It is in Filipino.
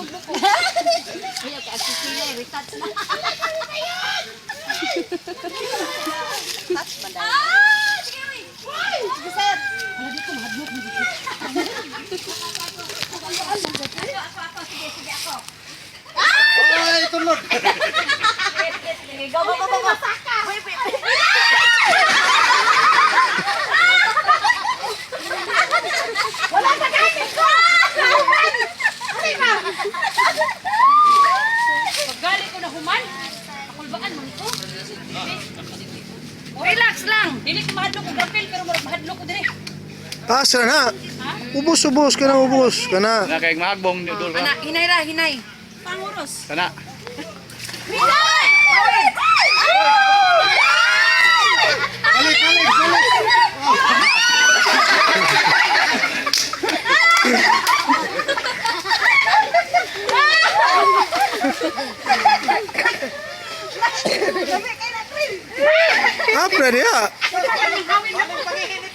buko. Ayaw ka asisila, retouch na. Touch ba dahil? Sige, wait. Sige, sir. Wala dito, mahadlok mo dito. Ako. Sige, ako. Ay, tulog! Go. Wait. Wala ka gamit ko! Paggali ko na human, pakulbaan mo nito. Relax lang. Dili ko mahadlok ko gapil, pero mahadlok ko dire. Asa na. Ubos ka na, ubos ka na. Na kay mahagbong ni Dol. Ana, hinay. Panguros. Kana. Hinay! Balik! Apa dia? Hawin na mo paghihinay.